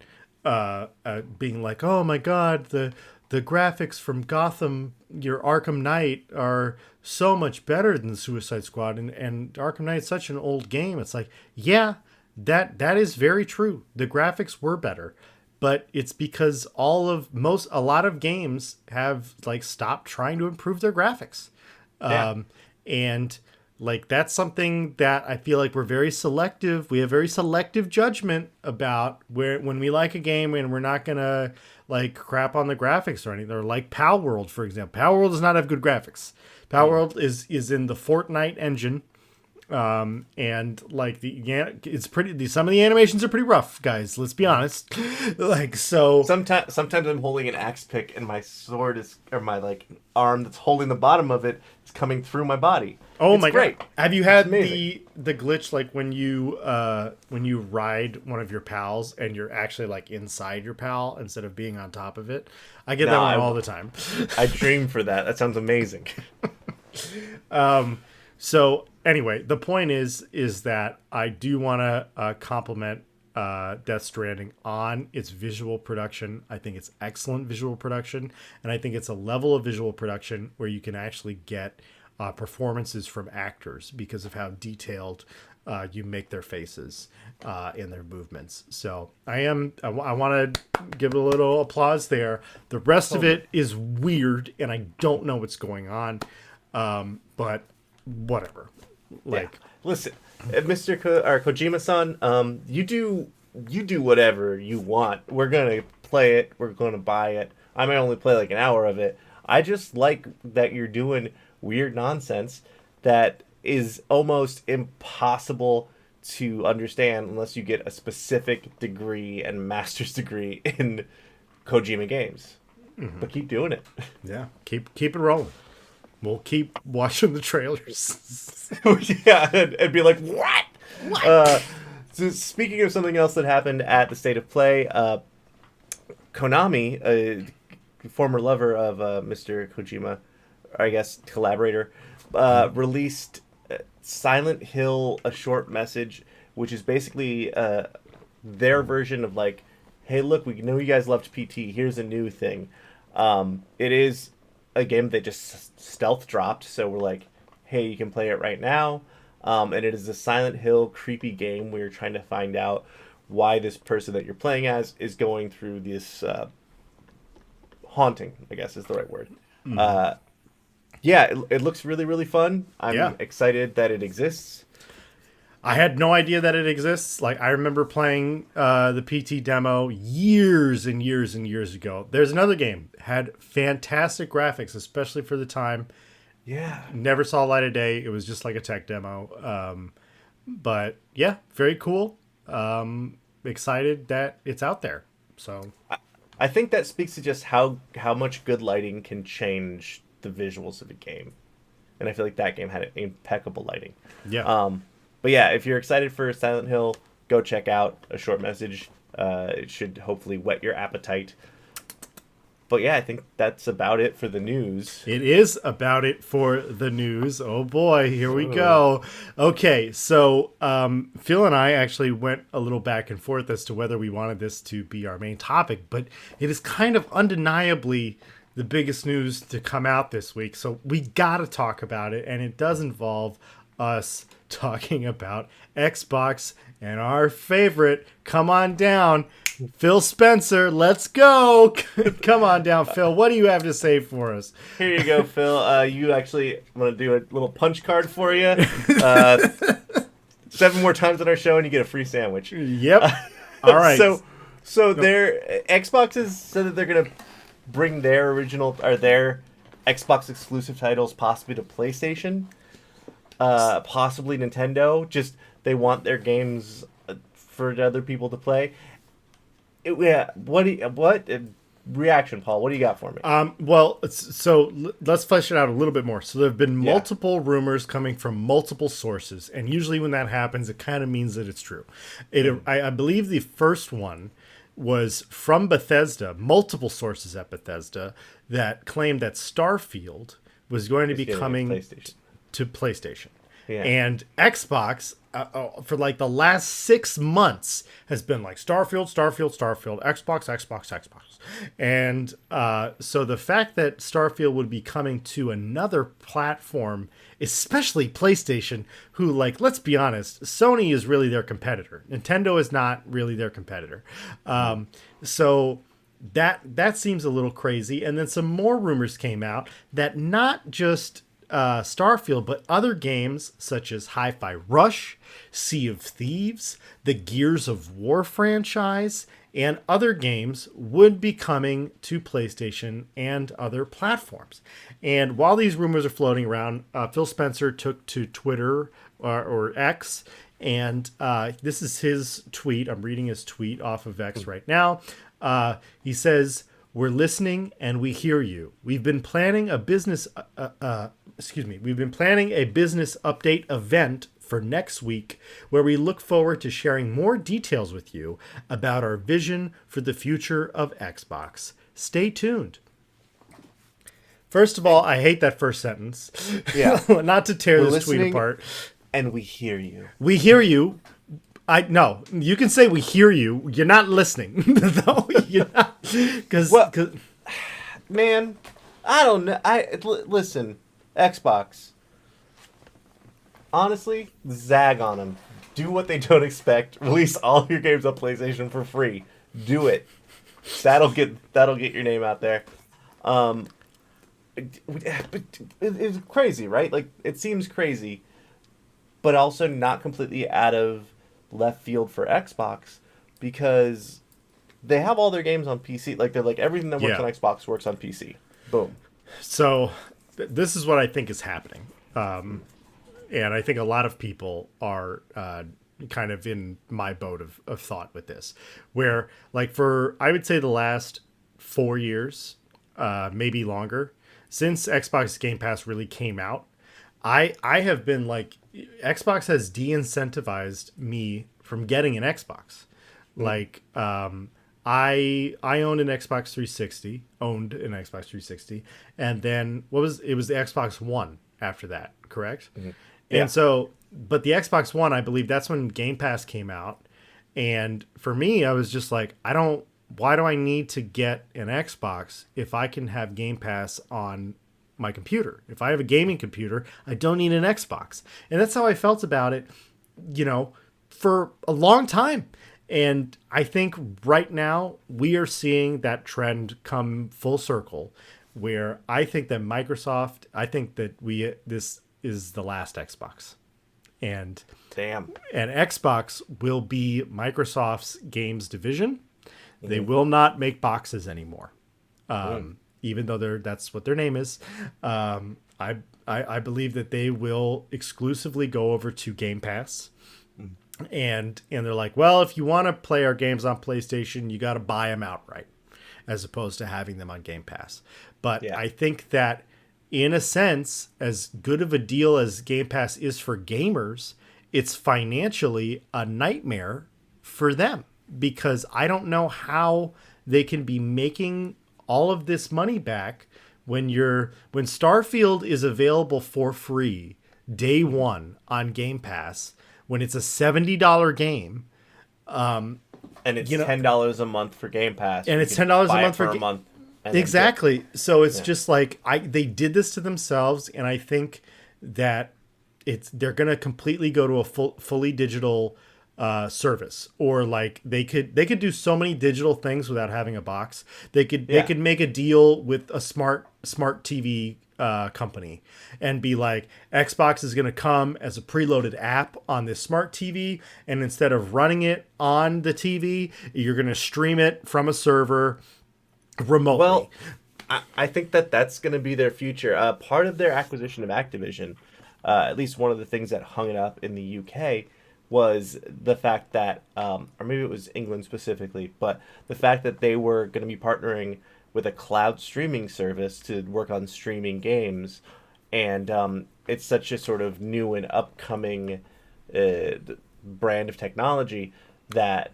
being like, oh my god, the graphics from Gotham, your Arkham Knight, are so much better than Suicide Squad, and Arkham Knight's such an old game. It's like, yeah, that is very true. The graphics were better, but it's because a lot of games have like stopped trying to improve their graphics. And like, that's something that I feel like we're very selective. We have very selective judgment about when we like a game, and we're not gonna like crap on the graphics or anything. Or like Pal World, for example. Pal World does not have good graphics. Pal World is in the Fortnite engine. And like it's pretty. Some of the animations are pretty rough, guys. Let's be honest. Like, so sometimes I'm holding an axe pick, and my sword my like arm that's holding the bottom of it is coming through my body. Oh, it's my great. God! Have you had the glitch, like when you ride one of your pals and you're actually like inside your pal instead of being on top of it? I get that one all the time. I dream for that. That sounds amazing. So anyway, the point is that I do want to compliment Death Stranding on its visual production. I think it's excellent visual production, and I think it's a level of visual production where you can actually get performances from actors because of how detailed you make their faces and their movements. So I want to give a little applause there. The rest of it is weird, and I don't know what's going on, but whatever. Like, listen, Mr. Kojima-san, you do you do whatever you want. We're gonna play it. We're gonna buy it. I may only play like an hour of it. I just like that you're doing weird nonsense that is almost impossible to understand unless you get a specific degree and master's degree in Kojima games. But keep doing it. Yeah, keep it rolling. We'll keep watching the trailers. Yeah, and be like, what? So speaking of something else that happened at the State of Play, Konami, a former lover of Mr. Kojima, or I guess collaborator, released Silent Hill, a short message, which is basically their version of like, hey, look, we know you guys loved PT. Here's a new thing. It is a game that just stealth dropped, so we're like, hey, you can play it right now. And it is a Silent Hill creepy game where you're trying to find out why this person that you're playing as is going through this haunting, I guess is the right word. Yeah, it looks really, really fun. I'm excited that it exists. I had no idea that it exists. Like, I remember playing the PT demo years and years and years ago. There's another game. Had fantastic graphics, especially for the time. Yeah. Never saw light of day. It was just like a tech demo. But, yeah, very cool. Excited that it's out there. So I think that speaks to just how much good lighting can change the visuals of a game. And I feel like that game had impeccable lighting. Yeah. But yeah, if you're excited for Silent Hill, go check out A Short Message. It should hopefully whet your appetite. But yeah, I think that's about it for the news. It is about it for the news. Oh boy, here we go. Okay, so Phil and I actually went a little back and forth as to whether we wanted this to be our main topic, but it is kind of undeniably the biggest news to come out this week. So we got to talk about it, and it does involve us talking about Xbox and our favorite. Come on down, Phil Spencer. Let's go. Come on down, Phil. What do you have to say for us? Here you go, Phil. You actually want to do a little punch card for you. 7 more times on our show and you get a free sandwich. Yep. All right. So their Xbox has said that they're going to bring their their Xbox exclusive titles possibly to PlayStation. Possibly Nintendo. Just they want their games for other people to play. What reaction, Paul? What do you got for me? Well, so let's flesh it out a little bit more. So there have been multiple rumors coming from multiple sources, and usually when that happens, it kind of means that it's true. I believe the first one was from Bethesda, multiple sources at Bethesda that claimed that Starfield was going to be coming to PlayStation. Yeah. And Xbox, for like the last 6 months, has been like Starfield, Xbox. And so the fact that Starfield would be coming to another platform, especially PlayStation, who, like, let's be honest, Sony is really their competitor. Nintendo is not really their competitor. So that seems a little crazy. And then some more rumors came out that not just Starfield, but other games such as Hi-Fi Rush, Sea of Thieves, the Gears of War franchise, and other games would be coming to PlayStation and other platforms. And while these rumors are floating around, Phil Spencer took to Twitter or X, and this is his tweet. I'm reading his tweet off of X right now. He says, "We're listening and we hear you. We've been planning a business update event for next week where we look forward to sharing more details with you about our vision for the future of Xbox. Stay tuned." First of all, I hate that first sentence. Yeah. Not to tear this tweet apart. And we hear you. We hear you. No, you can say we hear you. You're not listening, though. You're not, man, I don't know. Listen, Xbox. Honestly, zag on them. Do what they don't expect. Release all of your games on PlayStation for free. Do it. That'll get your name out there. But it's crazy, right? Like, it seems crazy, but also not completely out of left field for Xbox, because they have all their games on PC. Like, they're like, everything that works on Xbox works on PC. Boom. So this is what I think is happening. And I think a lot of people are kind of in my boat of thought with this, where like for, I would say the last 4 years, maybe longer, since Xbox Game Pass really came out, I have been like, Xbox has de-incentivized me from getting an Xbox. Like, I owned an Xbox 360, and then it was the Xbox One after that, correct? Mm-hmm. Yeah. And so, but the Xbox One, I believe that's when Game Pass came out. And for me, I was just like, why do I need to get an Xbox if I can have Game Pass on my computer? If I have a gaming computer, I don't need an Xbox. And that's how I felt about it, for a long time. And I think right now we are seeing that trend come full circle, where I think that this is the last Xbox. And damn. And Xbox will be Microsoft's games division. Mm-hmm. They will not make boxes anymore. Even though that's what their name is. I believe that they will exclusively go over to Game Pass. And they're like, well, if you want to play our games on PlayStation, you got to buy them outright, as opposed to having them on Game Pass. But I think that, in a sense, as good of a deal as Game Pass is for gamers, it's financially a nightmare for them, because I don't know how they can be making all of this money back when Starfield is available for free day one on Game Pass, when it's a $70 game. And it's $10 a month for Game Pass. And it's $10 a month for a month. Exactly. So it's just like, they did this to themselves, and I think that they're going to completely go to a fully digital service, or like they could do so many digital things without having a box. They could make a deal with a smart TV company and be like, Xbox is going to come as a preloaded app on this smart TV, and instead of running it on the TV, you're going to stream it from a server remotely. Well, I think that's going to be their future. Part of their acquisition of Activision, at least one of the things that hung it up in the UK, was the fact that, or maybe it was England specifically, but the fact that they were going to be partnering with a cloud streaming service to work on streaming games. And it's such a sort of new and upcoming brand of technology that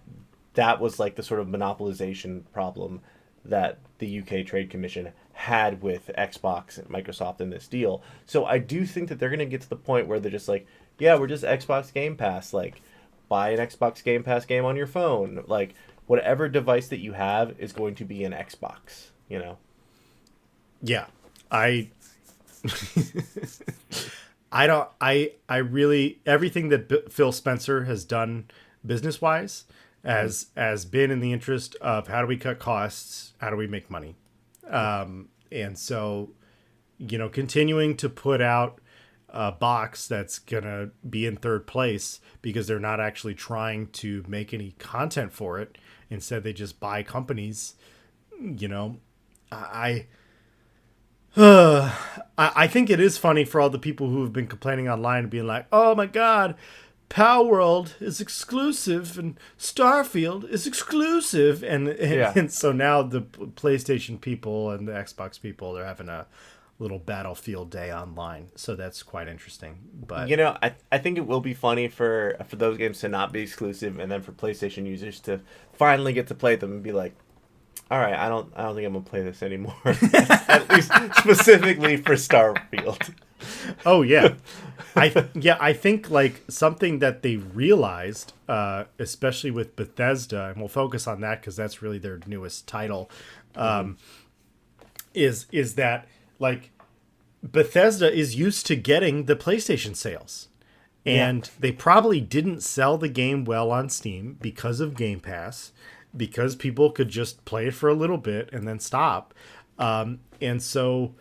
was like the sort of monopolization problem that the UK Trade Commission had with Xbox and Microsoft in this deal. So I do think that they're going to get to the point where they're just like, yeah, we're just Xbox Game Pass. Like, buy an Xbox Game Pass game on your phone. Like, whatever device that you have is going to be an Xbox, Yeah. I really, everything that Phil Spencer has done business-wise has been in the interest of, how do we cut costs? How do we make money? And so, continuing to put out a box that's going to be in third place because they're not actually trying to make any content for it. Instead, they just buy companies. I think it is funny for all the people who have been complaining online and being like, oh my God, Power World is exclusive and Starfield is exclusive. And so now the PlayStation people and the Xbox people, they're having a little Battlefield day online. So that's quite interesting. But I think it will be funny for those games to not be exclusive, and then for PlayStation users to finally get to play them and be like, all right, I don't think I'm gonna play this anymore. At least specifically for Starfield. Oh yeah. I think like something that they realized, especially with Bethesda, and we'll focus on that because that's really their newest title, is that like Bethesda is used to getting the PlayStation sales, and they probably didn't sell the game well on Steam because of Game Pass, because people could just play it for a little bit and then stop, and so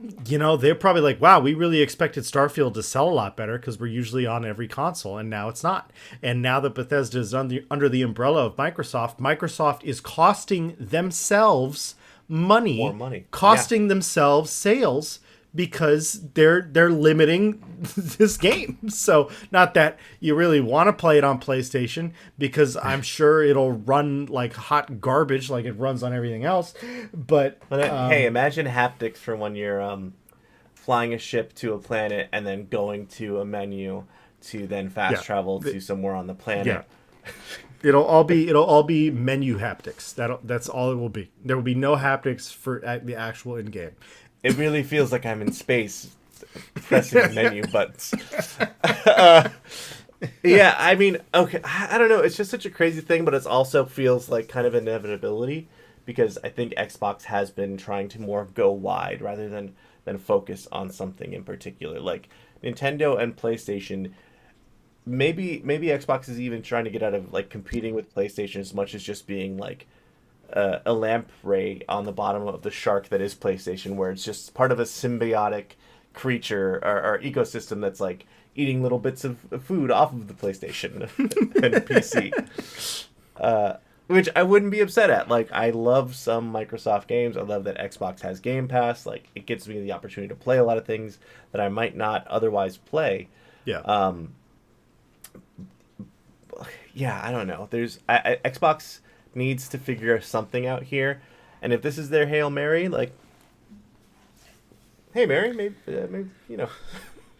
they're probably like, wow, we really expected Starfield to sell a lot better because we're usually on every console, and now it's not. And now that Bethesda is under the umbrella of Microsoft is costing themselves More money. costing themselves sales because they're limiting this game. So not that you really want to play it on PlayStation, because I'm sure it'll run like hot garbage like it runs on everything else. But hey, imagine haptics for when you're flying a ship to a planet and then going to a menu to then fast travel to somewhere on the planet. Yeah. It'll all be menu haptics. That's all it will be. There will be no haptics for the actual in-game. It really feels like I'm in space pressing menu buttons. Yeah, I mean, okay, I don't know. It's just such a crazy thing, but it also feels like kind of inevitability, because I think Xbox has been trying to more go wide rather than focus on something in particular. Like Nintendo and PlayStation, maybe Xbox is even trying to get out of like competing with PlayStation as much as just being like a lamprey on the bottom of the shark that is PlayStation, where it's just part of a symbiotic creature or ecosystem that's like eating little bits of food off of the PlayStation and PC, which I wouldn't be upset at. Like, I love some Microsoft games. I love that Xbox has Game Pass. Like, it gives me the opportunity to play a lot of things that I might not otherwise play. Yeah. Yeah, I don't know. Xbox needs to figure something out here, and if this is their Hail Mary, like, hey Mary, maybe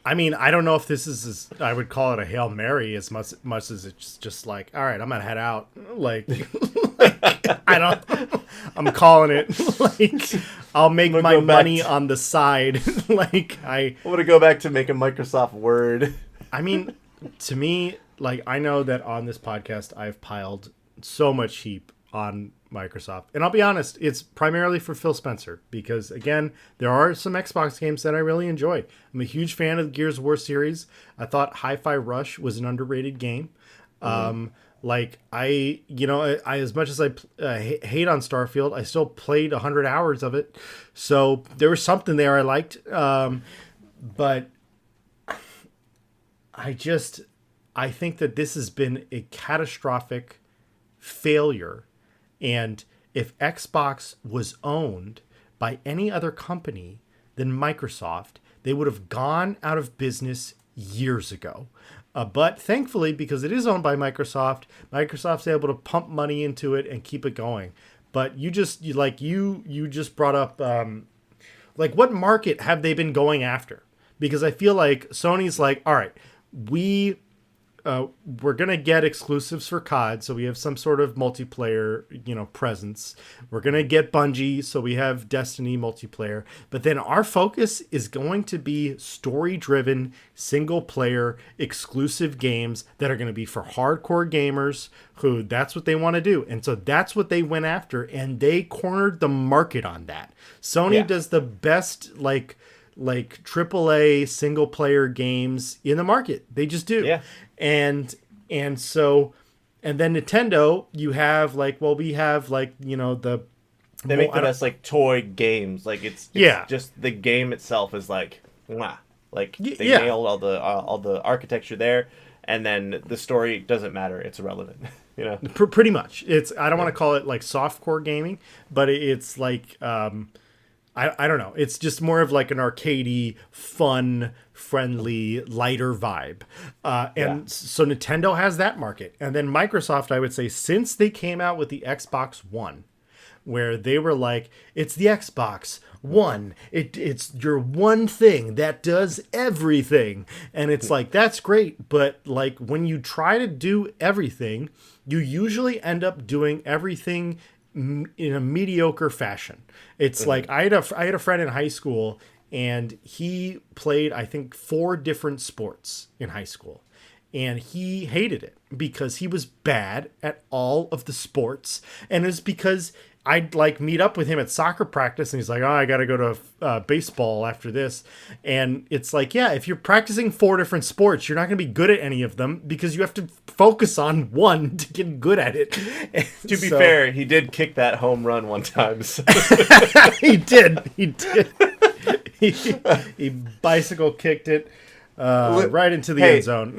I mean, I don't know if this is I would call it a Hail Mary as much as it's just like, all right, I'm gonna head out. Like, I'm calling it. Like, I'll make my money on the side. Like, I want to go back to making Microsoft Word. I mean, to me, like, I know that on this podcast I've piled so much heap on Microsoft, and I'll be honest, it's primarily for Phil Spencer, because again, there are some Xbox games that I really enjoy. I'm a huge fan of the Gears of War series. I thought Hi-Fi Rush was an underrated game. Like, I as much as I hate on Starfield, I still played 100 hours of it, so there was something there I liked. But I think that this has been a catastrophic failure, and if Xbox was owned by any other company than Microsoft, they would have gone out of business years ago. But thankfully, because it is owned by Microsoft's able to pump money into it and keep it going. But you just brought up like, what market have they been going after? Because I feel like Sony's like, all right, we're gonna get exclusives for COD, so we have some sort of multiplayer, presence. We're gonna get Bungie, so we have Destiny multiplayer. But then our focus is going to be story-driven, single-player, exclusive games that are going to be for hardcore gamers who that's what they want to do. And so that's what they went after, and they cornered the market on that. Sony does the best like AAA single player games in the market. They just do. Yeah. And then Nintendo, you have we have the they make them as like toy games. Like it's just the game itself is like mwah. Like they nailed all the architecture there, and then the story doesn't matter. It's irrelevant. Pretty much. It's I don't want to call it like softcore gaming, but it's like I don't know. It's just more of like an arcadey, fun, friendly, lighter vibe. So Nintendo has that market. And then Microsoft, I would say, since they came out with the Xbox One, where they were like, it's the Xbox One. It's your one thing that does everything. And it's like, that's great. But like when you try to do everything, you usually end up doing everything in a mediocre fashion. It's like I had a friend in high school, and he played I think 4 different sports in high school, and he hated it because he was bad at all of the sports. And it's because I'd like meet up with him at soccer practice, and he's like, oh, I got to go to baseball after this. And it's like, yeah, if you're practicing 4 different sports, you're not going to be good at any of them because you have to focus on one to get good at it. To be fair, he did kick that home run one time. So. He did. he bicycle kicked it right into the end zone.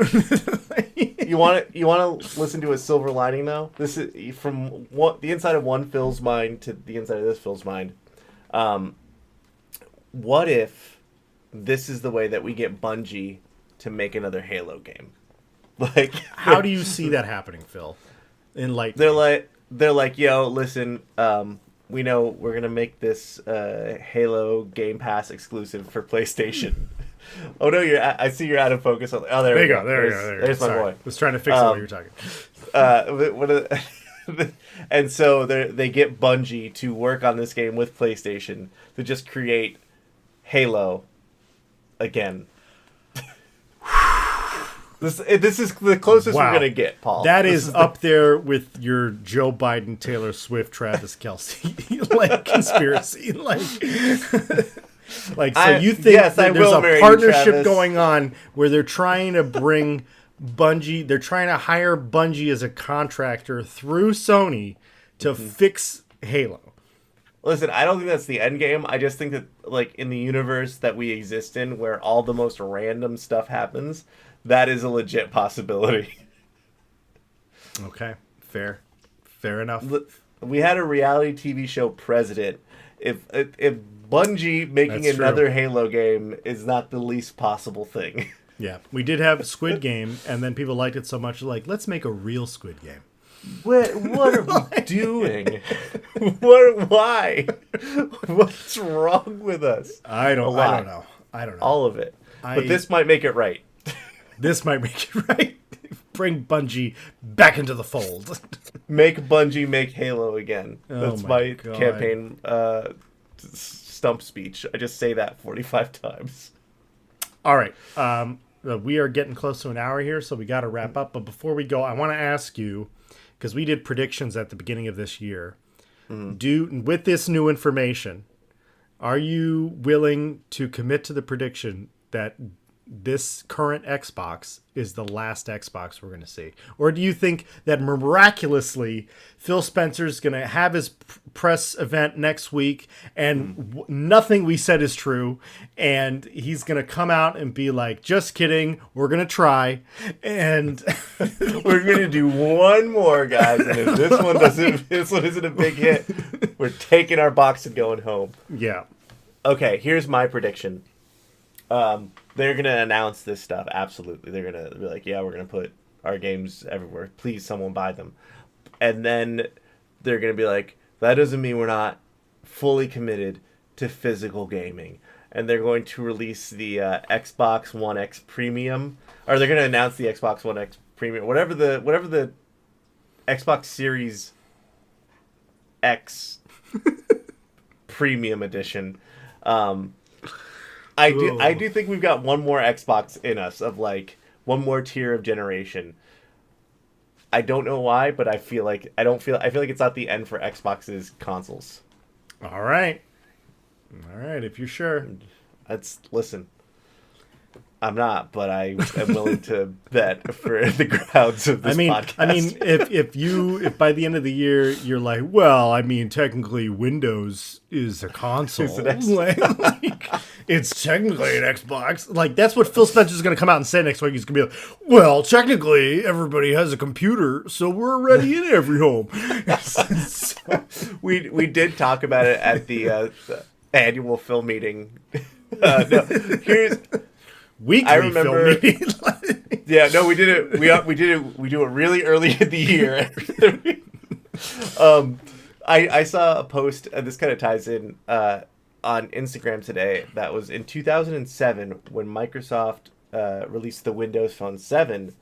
You want to listen to a silver lining though? This is from the inside of one Phil's mind to the inside of this Phil's mind. What if this is the way that we get Bungie to make another Halo game? Like, how do you see that happening, Phil? They're like, yo, listen, we know we're gonna make this Halo Game Pass exclusive for PlayStation. Oh no, I see you're out of focus. Oh, there you go. There's my boy. I was trying to fix it while you were talking. And so they get Bungie to work on this game with PlayStation to just create Halo again. This is the closest we're gonna get, Paul. That is up there with your Joe Biden, Taylor Swift, Travis Kelce like conspiracy. So you think there's a partnership going on where they're trying to bring Bungie, they're trying to hire Bungie as a contractor through Sony to fix Halo. Listen, I don't think that's the end game. I just think that, like, in the universe that we exist in, where all the most random stuff happens, that is a legit possibility. Okay, fair enough. We had a reality TV show president. If Bungie making another Halo game is not the least possible thing. Yeah, we did have Squid Game, and then people liked it so much, like, let's make a real Squid Game. What are we doing? Why? What's wrong with us? I don't know. All of it. But this might make it right. This might make it right. Bring Bungie back into the fold. Make Bungie make Halo again. That's my God. campaign stump speech. I just say that 45 times. All right. We are getting close to an hour here, so we got to wrap up. But before we go, I want to ask you, because we did predictions at the beginning of this year. With this new information, are you willing to commit to the prediction that this current Xbox is the last Xbox we're going to see? Or do you think that miraculously Phil Spencer's going to have his press event next week and nothing we said is true, and he's going to come out and be like, just kidding, we're going to try, and we're going to do one more, guys, and if this one isn't a big hit, we're taking our box and going home. Yeah. Okay, here's my prediction. They're going to announce this stuff, absolutely. They're going to be like, yeah, we're going to put our games everywhere. Please, someone buy them. And then they're going to be like, that doesn't mean we're not fully committed to physical gaming. And they're going to release the Xbox One X Premium. Or they're going to announce the Xbox One X Premium. Whatever the Xbox Series X Premium Edition. I do think we've got one more Xbox in us, of like one more tier of generation. I don't know why, but I feel like it's not the end for Xbox's consoles. All right, if you're sure. Listen. I'm not, but I am willing to bet for the grounds of this podcast. I mean, if by the end of the year you're like, well, I mean, technically Windows is a console. It's technically an Xbox. Like, that's what Phil Spencer's going to come out and say next week. He's going to be like, well, technically everybody has a computer, so we're already in every home. So, we did talk about it at the annual film meeting. Here's... Weekly, I remember. Yeah, no, we did it. We do it really early in the year. I saw a post, and this kind of ties in on Instagram today. That was in 2007 when Microsoft released the Windows Phone 7.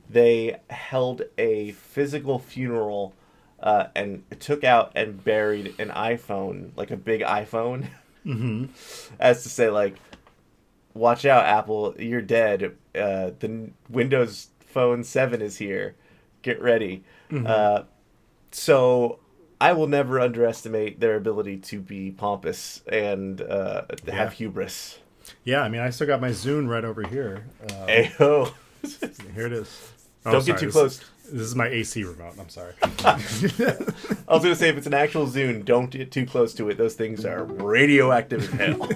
They held a physical funeral and took out and buried an iPhone, like a big iPhone, as to say, like, watch out, Apple, you're dead. The Windows Phone 7 is here. Get ready. So I will never underestimate their ability to be pompous and have hubris. Yeah, I mean, I still got my Zune right over here. Ayo. Here it is. Oh, Don't sorry, get too close. This is my AC remote. I'm sorry. I was going to say, if it's an actual Zune, don't get too close to it. Those things are radioactive as hell.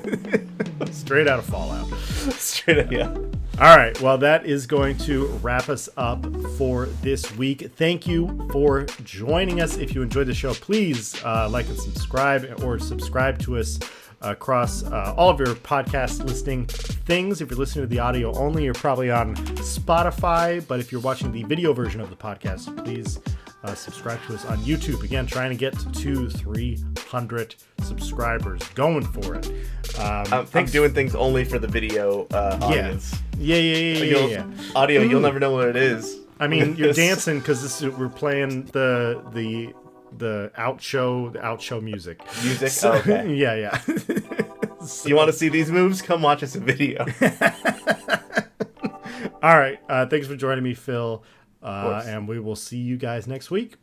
Straight out of Fallout. Straight up, yeah. All right. Well, that is going to wrap us up for this week. Thank you for joining us. If you enjoyed the show, please like and subscribe, or subscribe to us across all of your podcast listening things. If you're listening to the audio only, you're probably on Spotify. But if you're watching the video version of the podcast, please subscribe to us on YouTube. Again, trying to get to 300 subscribers. Going for it. I'm doing things only for the video audience. Yeah. Audio, you'll never know what it is. I mean, you're dancing because we're playing the outro music. Music? So, oh, okay. Yeah. You want to see these moves? Come watch us a video. All right. Thanks for joining me, Phil. And we will see you guys next week.